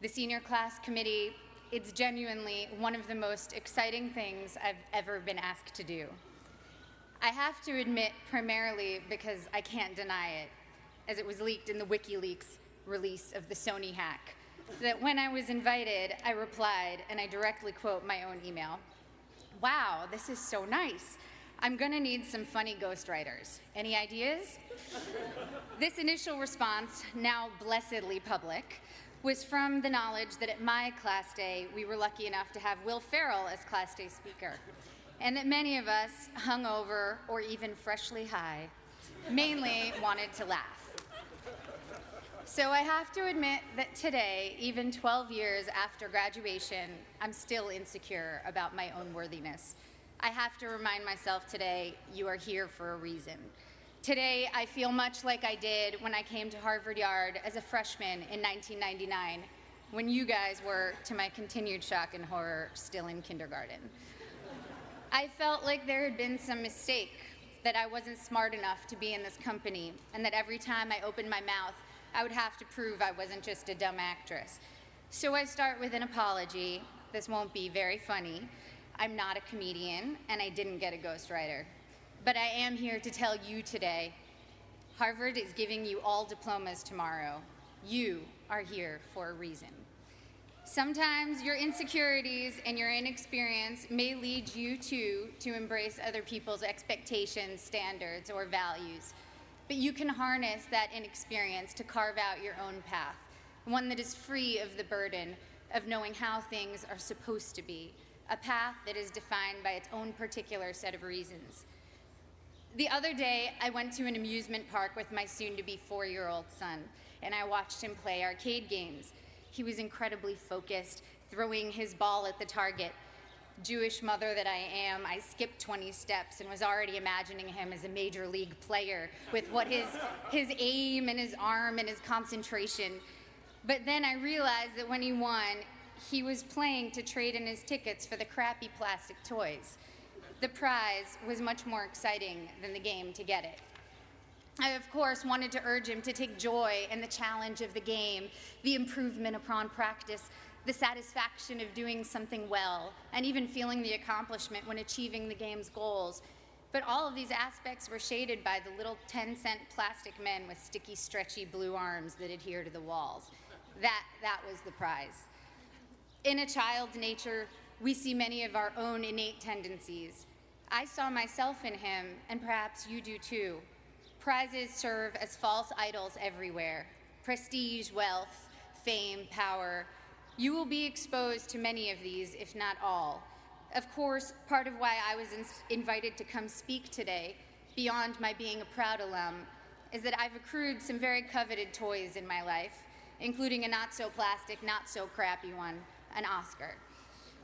The senior class committee, it's genuinely one of the most exciting things I've ever been asked to do. I have to admit, primarily because I can't deny it, as it was leaked in the WikiLeaks release of the Sony hack, that when I was invited, I replied, and I directly quote my own email, "Wow, this is so nice. I'm gonna need some funny ghostwriters. Any ideas?" This initial response, now blessedly public, was from the knowledge that at my class day, we were lucky enough to have Will Ferrell as class day speaker, and that many of us, hungover or even freshly high, mainly wanted to laugh. So I have to admit that today, even 12 years after graduation, I'm still insecure about my own worthiness. I have to remind myself today, you are here for a reason. Today, I feel much like I did when I came to Harvard Yard as a freshman in 1999, when you guys were, to my continued shock and horror, still in kindergarten. I felt like there had been some mistake, that I wasn't smart enough to be in this company, and that every time I opened my mouth, I would have to prove I wasn't just a dumb actress. So I start with an apology. This won't be very funny. I'm not a comedian, and I didn't get a ghostwriter. But I am here to tell you today, Harvard is giving you all diplomas tomorrow. You are here for a reason. Sometimes your insecurities and your inexperience may lead you to embrace other people's expectations, standards, or values. But you can harness that inexperience to carve out your own path, one that is free of the burden of knowing how things are supposed to be, a path that is defined by its own particular set of reasons. The other day, I went to an amusement park with my soon-to-be 4-year-old son, and I watched him play arcade games. He was incredibly focused, throwing his ball at the target. Jewish mother that I am, I skipped 20 steps and was already imagining him as a major league player with what his aim and his arm and his concentration. But then I realized that when he won, he was playing to trade in his tickets for the crappy plastic toys. The prize was much more exciting than the game to get it. I, of course, wanted to urge him to take joy in the challenge of the game, the improvement upon practice, the satisfaction of doing something well, and even feeling the accomplishment when achieving the game's goals. But all of these aspects were shaded by the little 10-cent plastic men with sticky, stretchy blue arms that adhere to the walls. That was the prize. In a child's nature, we see many of our own innate tendencies. I saw myself in him, and perhaps you do too. Prizes serve as false idols everywhere. Prestige, wealth, fame, power. You will be exposed to many of these, if not all. Of course, part of why I was invited to come speak today, beyond my being a proud alum, is that I've accrued some very coveted toys in my life, including a not-so-plastic, not-so-crappy one, an Oscar.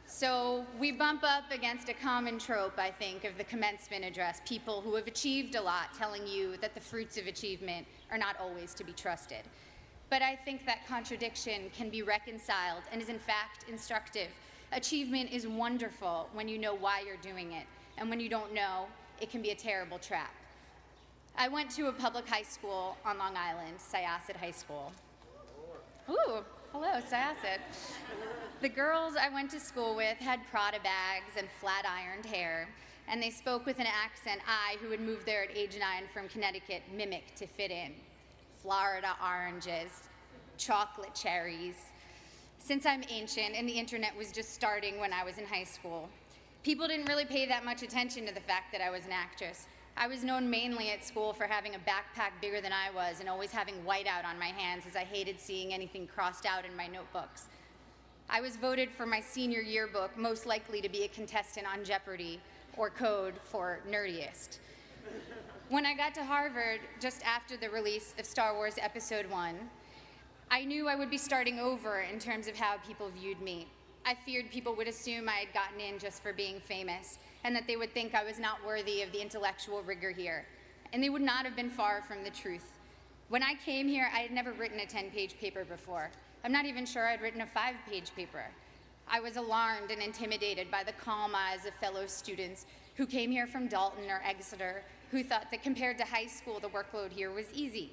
So we bump up against a common trope, I think, of the commencement address, people who have achieved a lot telling you that the fruits of achievement are not always to be trusted. But I think that contradiction can be reconciled and is in fact instructive. Achievement is wonderful when you know why you're doing it, and when you don't know, it can be a terrible trap. I went to a public high school on Long Island, Syosset High School. Ooh, hello, Syosset. The girls I went to school with had Prada bags and flat-ironed hair, and they spoke with an accent I, who had moved there at age 9 from Connecticut, mimicked to fit in. Florida oranges, chocolate cherries. Since I'm ancient and the internet was just starting when I was in high school, people didn't really pay that much attention to the fact that I was an actress. I was known mainly at school for having a backpack bigger than I was and always having whiteout on my hands, as I hated seeing anything crossed out in my notebooks. I was voted for my senior yearbook most likely to be a contestant on Jeopardy, or Code for nerdiest. When I got to Harvard, just after the release of Star Wars Episode 1, I knew I would be starting over in terms of how people viewed me. I feared people would assume I had gotten in just for being famous, and that they would think I was not worthy of the intellectual rigor here. And they would not have been far from the truth. When I came here, I had never written a 10-page paper before. I'm not even sure I'd written a 5-page paper. I was alarmed and intimidated by the calm eyes of fellow students who came here from Dalton or Exeter, who thought that compared to high school, the workload here was easy.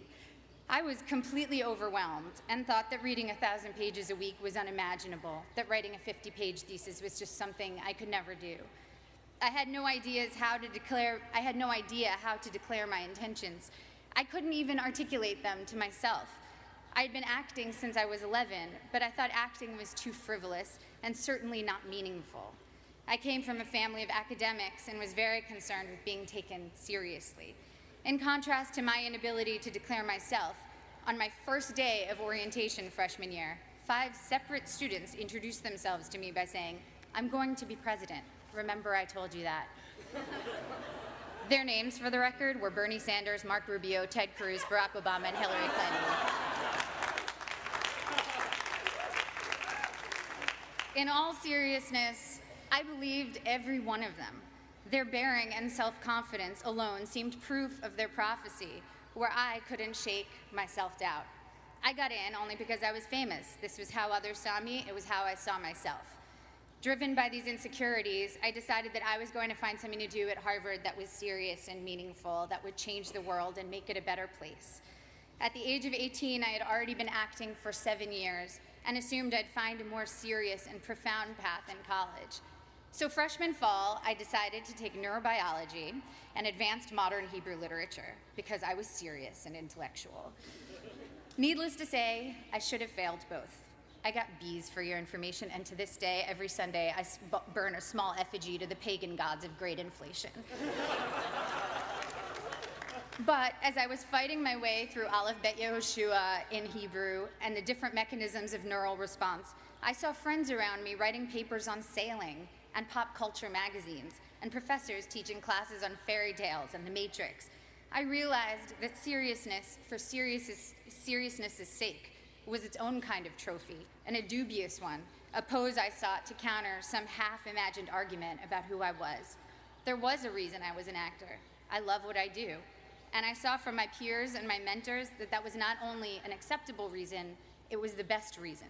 I was completely overwhelmed and thought that reading 1,000 pages a week was unimaginable, that writing a 50-page thesis was just something I could never do. I had no idea how to declare my intentions. I couldn't even articulate them to myself. I had been acting since I was 11, but I thought acting was too frivolous and certainly not meaningful. I came from a family of academics and was very concerned with being taken seriously. In contrast to my inability to declare myself, on my first day of orientation freshman year, 5 separate students introduced themselves to me by saying, "I'm going to be president. Remember I told you that." Their names, for the record, were Bernie Sanders, Mark Rubio, Ted Cruz, Barack Obama, and Hillary Clinton. In all seriousness, I believed every one of them. Their bearing and self-confidence alone seemed proof of their prophecy, where I couldn't shake my self-doubt. I got in only because I was famous. This was how others saw me. It was how I saw myself. Driven by these insecurities, I decided that I was going to find something to do at Harvard that was serious and meaningful, that would change the world and make it a better place. At the age of 18, I had already been acting for 7 years and assumed I'd find a more serious and profound path in college. So freshman fall, I decided to take neurobiology and advanced modern Hebrew literature because I was serious and intellectual. Needless to say, I should have failed both. I got B's for your information, and to this day, every Sunday, I burn a small effigy to the pagan gods of great inflation. But as I was fighting my way through Aleph Bet Yehoshua in Hebrew and the different mechanisms of neural response, I saw friends around me writing papers on sailing and pop culture magazines, and professors teaching classes on fairy tales and the Matrix. I realized that seriousness for seriousness' sake was its own kind of trophy, and a dubious one, a pose I sought to counter some half-imagined argument about who I was. There was a reason I was an actor. I love what I do. And I saw from my peers and my mentors that that was not only an acceptable reason, it was the best reason.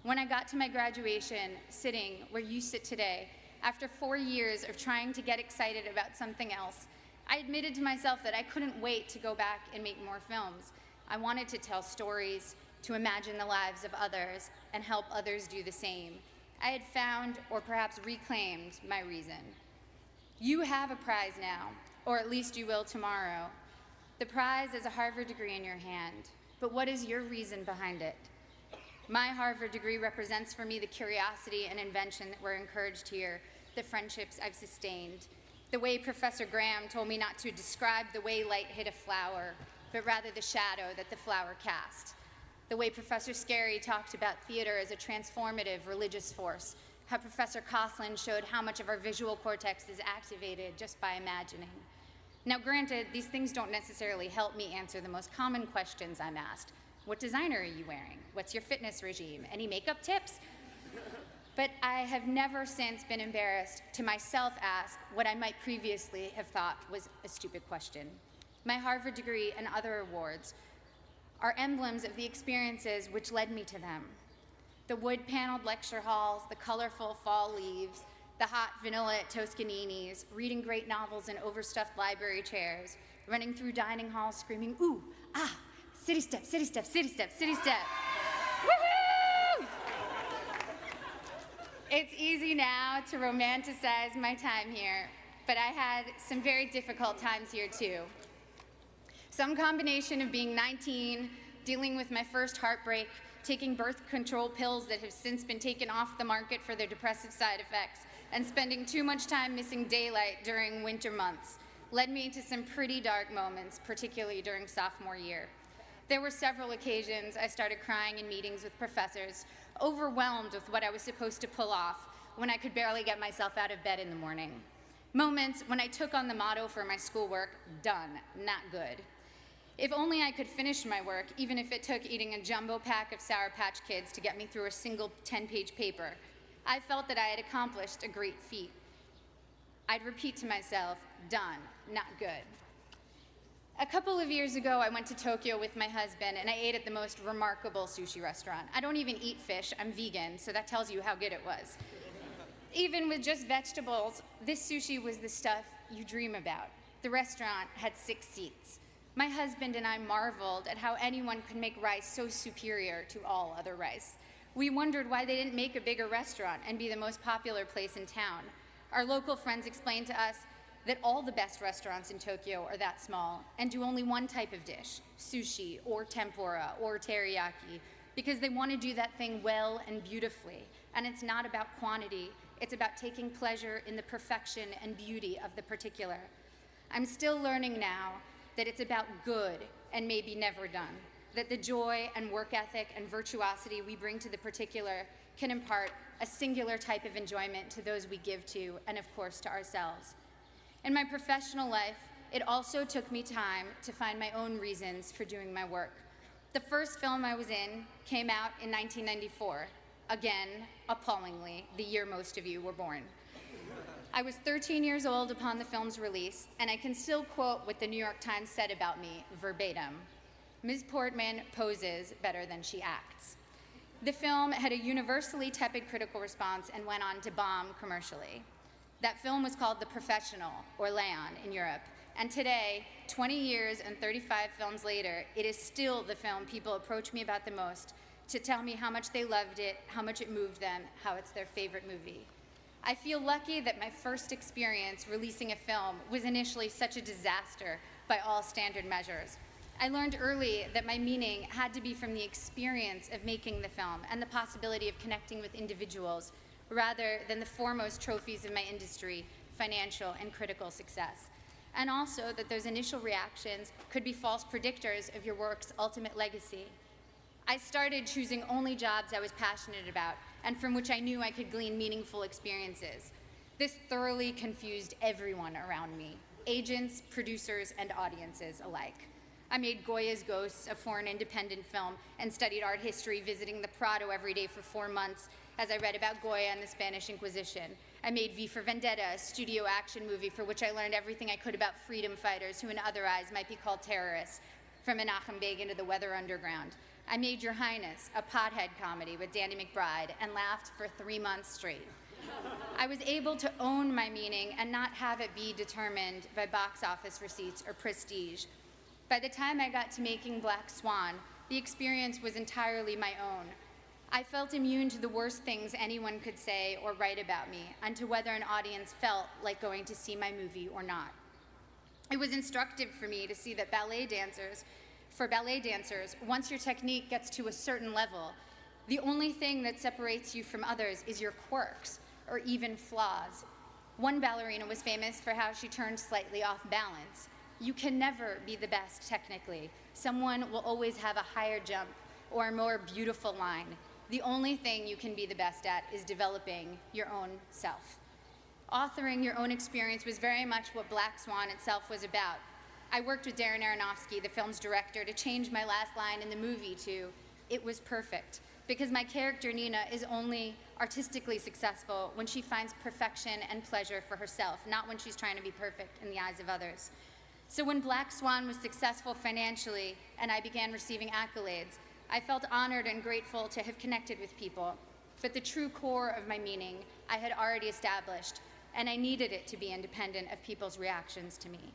When I got to my graduation, sitting where you sit today, after 4 years of trying to get excited about something else, I admitted to myself that I couldn't wait to go back and make more films. I wanted to tell stories, to imagine the lives of others, and help others do the same. I had found, or perhaps reclaimed, my reason. You have a prize now, or at least you will tomorrow. The prize is a Harvard degree in your hand, but what is your reason behind it? My Harvard degree represents for me the curiosity and invention that were encouraged here, the friendships I've sustained, the way Professor Graham told me not to describe the way light hit a flower, but rather the shadow that the flower cast. The way Professor Scarry talked about theater as a transformative religious force, how Professor Coslin showed how much of our visual cortex is activated just by imagining. Now granted, these things don't necessarily help me answer the most common questions I'm asked. What designer are you wearing? What's your fitness regime? Any makeup tips? But I have never since been embarrassed to myself ask what I might previously have thought was a stupid question. My Harvard degree and other awards are emblems of the experiences which led me to them. The wood-paneled lecture halls, the colorful fall leaves, the hot vanilla at Toscanini's, reading great novels in overstuffed library chairs, running through dining halls screaming, "Ooh, ah, city step, city step, city step, city step." Woohoo! It's easy now to romanticize my time here, but I had some very difficult times here too. Some combination of being 19, dealing with my first heartbreak, taking birth control pills that have since been taken off the market for their depressive side effects, and spending too much time missing daylight during winter months led me to some pretty dark moments, particularly during sophomore year. There were several occasions I started crying in meetings with professors, overwhelmed with what I was supposed to pull off when I could barely get myself out of bed in the morning. Moments when I took on the motto for my schoolwork, done, not good. If only I could finish my work, even if it took eating a jumbo pack of Sour Patch Kids to get me through a single 10-page paper, I felt that I had accomplished a great feat. I'd repeat to myself, done, not good. A couple of years ago, I went to Tokyo with my husband, and I ate at the most remarkable sushi restaurant. I don't even eat fish, I'm vegan, so that tells you how good it was. Even with just vegetables, this sushi was the stuff you dream about. The restaurant had 6 seats. My husband and I marveled at how anyone could make rice so superior to all other rice. We wondered why they didn't make a bigger restaurant and be the most popular place in town. Our local friends explained to us that all the best restaurants in Tokyo are that small and do only one type of dish, sushi or tempura or teriyaki, because they want to do that thing well and beautifully. And it's not about quantity, it's about taking pleasure in the perfection and beauty of the particular. I'm still learning now that it's about good and maybe never done, that the joy and work ethic and virtuosity we bring to the particular can impart a singular type of enjoyment to those we give to, and of course to ourselves. In my professional life, it also took me time to find my own reasons for doing my work. The first film I was in came out in 1994, again, appallingly, the year most of you were born. I was 13 years old upon the film's release, and I can still quote what the New York Times said about me verbatim. Ms. Portman poses better than she acts. The film had a universally tepid critical response and went on to bomb commercially. That film was called The Professional, or Leon in Europe, and today, 20 years and 35 films later, it is still the film people approach me about the most to tell me how much they loved it, how much it moved them, how it's their favorite movie. I feel lucky that my first experience releasing a film was initially such a disaster by all standard measures. I learned early that my meaning had to be from the experience of making the film and the possibility of connecting with individuals rather than the foremost trophies of my industry, financial and critical success. And also that those initial reactions could be false predictors of your work's ultimate legacy. I started choosing only jobs I was passionate about and from which I knew I could glean meaningful experiences. This thoroughly confused everyone around me, agents, producers, and audiences alike. I made Goya's Ghosts, a foreign independent film, and studied art history, visiting the Prado every day for 4 months as I read about Goya and the Spanish Inquisition. I made V for Vendetta, a studio action movie for which I learned everything I could about freedom fighters who in other eyes might be called terrorists, from Menachem Begin to the Weather Underground. I made Your Highness, a pothead comedy with Danny McBride, and laughed for 3 months straight. I was able to own my meaning and not have it be determined by box office receipts or prestige. By the time I got to making Black Swan, the experience was entirely my own. I felt immune to the worst things anyone could say or write about me, and to whether an audience felt like going to see my movie or not. It was instructive for me to see that for ballet dancers, once your technique gets to a certain level, the only thing that separates you from others is your quirks, or even flaws. One ballerina was famous for how she turned slightly off balance. You can never be the best technically. Someone will always have a higher jump or a more beautiful line. The only thing you can be the best at is developing your own self. Authoring your own experience was very much what Black Swan itself was about. I worked with Darren Aronofsky, the film's director, to change my last line in the movie to, "It was perfect," because my character Nina is only artistically successful when she finds perfection and pleasure for herself, not when she's trying to be perfect in the eyes of others. So when Black Swan was successful financially and I began receiving accolades, I felt honored and grateful to have connected with people. But the true core of my meaning I had already established, and I needed it to be independent of people's reactions to me.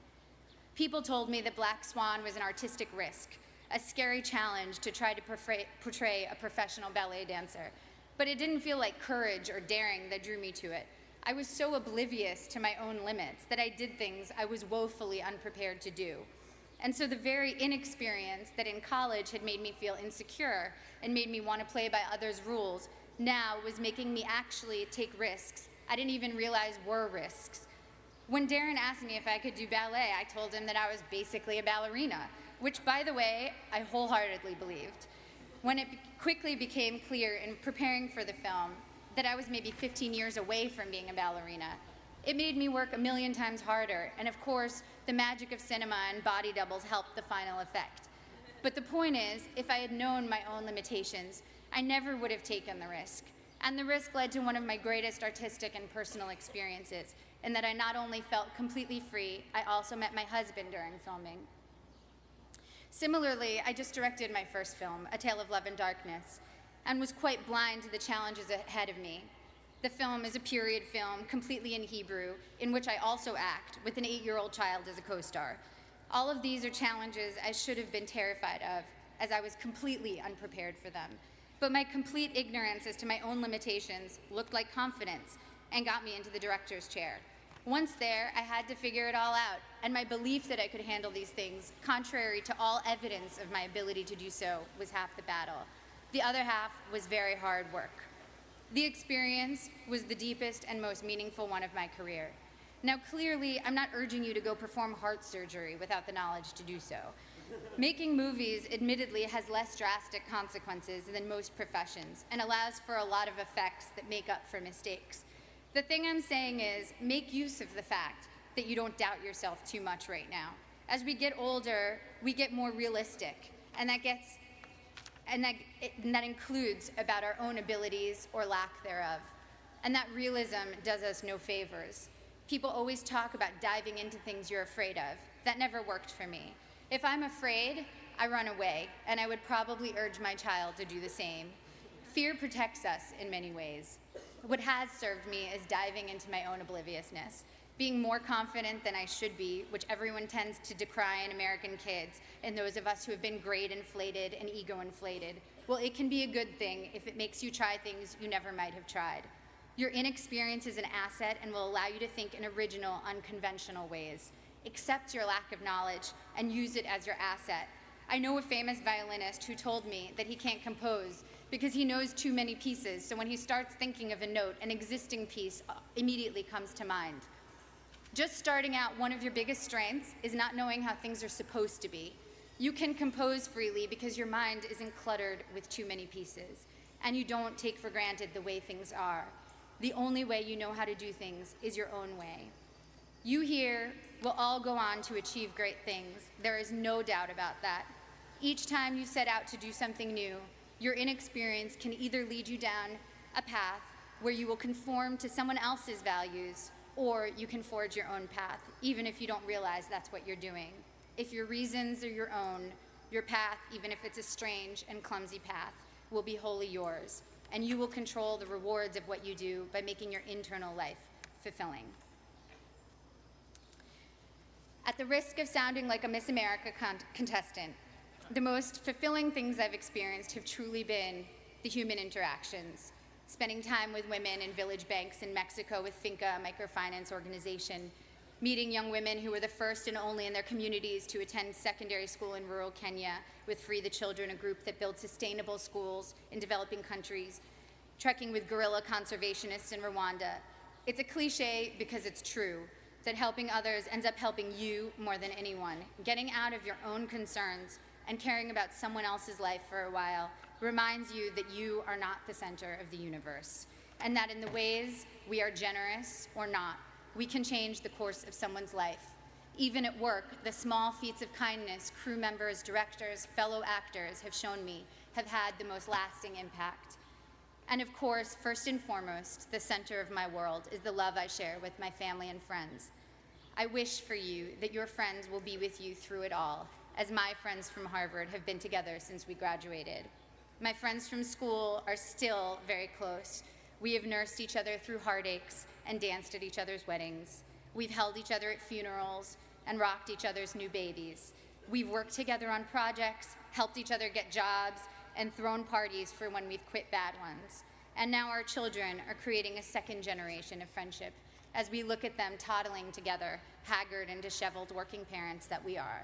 People told me that Black Swan was an artistic risk, a scary challenge to try to portray a professional ballet dancer. But it didn't feel like courage or daring that drew me to it. I was so oblivious to my own limits that I did things I was woefully unprepared to do. And so the very inexperience that in college had made me feel insecure and made me want to play by others' rules now was making me actually take risks I didn't even realize were risks. When Darren asked me if I could do ballet, I told him that I was basically a ballerina, which, by the way, I wholeheartedly believed. When it quickly became clear in preparing for the film that I was maybe 15 years away from being a ballerina, it made me work a million times harder, and of course, the magic of cinema and body doubles helped the final effect. But the point is, if I had known my own limitations, I never would have taken the risk. And the risk led to one of my greatest artistic and personal experiences, in that I not only felt completely free, I also met my husband during filming. Similarly, I just directed my first film, A Tale of Love and Darkness, and was quite blind to the challenges ahead of me. The film is a period film, completely in Hebrew, in which I also act, with an 8-year-old child as a co-star. All of these are challenges I should have been terrified of, as I was completely unprepared for them. But my complete ignorance as to my own limitations looked like confidence and got me into the director's chair. Once there, I had to figure it all out, and my belief that I could handle these things, contrary to all evidence of my ability to do so, was half the battle. The other half was very hard work. The experience was the deepest and most meaningful one of my career. Now, clearly, I'm not urging you to go perform heart surgery without the knowledge to do so. Making movies, admittedly, has less drastic consequences than most professions and allows for a lot of effects that make up for mistakes. The thing I'm saying is, make use of the fact that you don't doubt yourself too much right now. As we get older, we get more realistic, and that includes about our own abilities or lack thereof. And that realism does us no favors. People always talk about diving into things you're afraid of. That never worked for me. If I'm afraid, I run away, and I would probably urge my child to do the same. Fear protects us in many ways. What has served me is diving into my own obliviousness, being more confident than I should be, which everyone tends to decry in American kids, and those of us who have been grade inflated and ego inflated. Well, it can be a good thing if it makes you try things you never might have tried. Your inexperience is an asset and will allow you to think in original, unconventional ways. Accept your lack of knowledge and use it as your asset. I know a famous violinist who told me that he can't compose because he knows too many pieces, so when he starts thinking of a note, an existing piece immediately comes to mind. Just starting out, one of your biggest strengths is not knowing how things are supposed to be. You can compose freely because your mind isn't cluttered with too many pieces, and you don't take for granted the way things are. The only way you know how to do things is your own way. You here will all go on to achieve great things. There is no doubt about that. Each time you set out to do something new, your inexperience can either lead you down a path where you will conform to someone else's values, or you can forge your own path, even if you don't realize that's what you're doing. If your reasons are your own, your path, even if it's a strange and clumsy path, will be wholly yours, and you will control the rewards of what you do by making your internal life fulfilling. At the risk of sounding like a Miss America contestant, the most fulfilling things I've experienced have truly been the human interactions. Spending time with women in village banks in Mexico with Finca, a microfinance organization, meeting young women who were the first and only in their communities to attend secondary school in rural Kenya with Free the Children, a group that builds sustainable schools in developing countries, trekking with guerrilla conservationists in Rwanda. It's a cliche because it's true, that helping others ends up helping you more than anyone. Getting out of your own concerns and caring about someone else's life for a while reminds you that you are not the center of the universe, and that in the ways we are generous or not, we can change the course of someone's life. Even at work, the small feats of kindness crew members, directors, fellow actors have shown me have had the most lasting impact. And of course, first and foremost, the center of my world is the love I share with my family and friends. I wish for you that your friends will be with you through it all, as my friends from Harvard have been together since we graduated. My friends from school are still very close. We have nursed each other through heartaches and danced at each other's weddings. We've held each other at funerals and rocked each other's new babies. We've worked together on projects, helped each other get jobs, and thrown parties for when we've quit bad ones. And now our children are creating a second generation of friendship as we look at them toddling together, haggard and disheveled working parents that we are.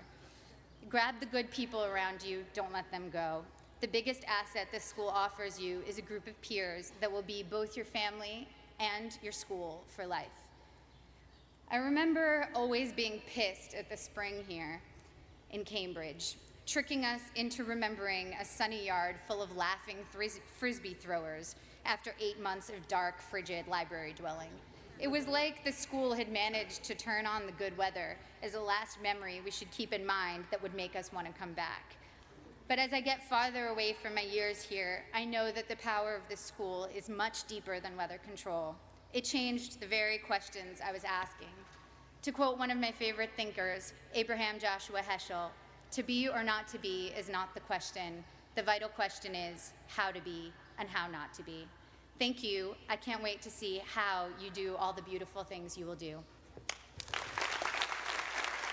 Grab the good people around you, don't let them go. The biggest asset this school offers you is a group of peers that will be both your family and your school for life. I remember always being pissed at the spring here in Cambridge, tricking us into remembering a sunny yard full of laughing frisbee throwers after 8 months of dark, frigid library dwelling. It was like the school had managed to turn on the good weather as a last memory we should keep in mind that would make us want to come back. But as I get farther away from my years here, I know that the power of this school is much deeper than weather control. It changed the very questions I was asking. To quote one of my favorite thinkers, Abraham Joshua Heschel, to be or not to be is not the question. The vital question is how to be and how not to be. Thank you. I can't wait to see how you do all the beautiful things you will do.